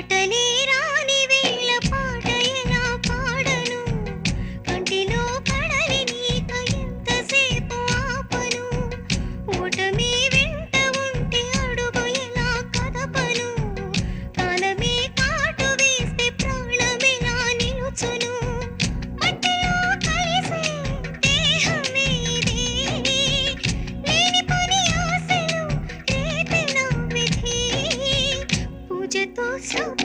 మాటలే రాని వేళ పాట ఎలా పాడను కంటిలో కడలి నీక ఎంతసేపు ఆపను ఓటమి వెంట ఉంటే అడుగు ఎలా కదపను కాలమే కాటు వేస్తే ప్రాణమెలా నిలుచును మట్టిలో కలిసే దేహమే ఇదే లేని పని ఆశలు రేపెన విధి పూజతో శుభ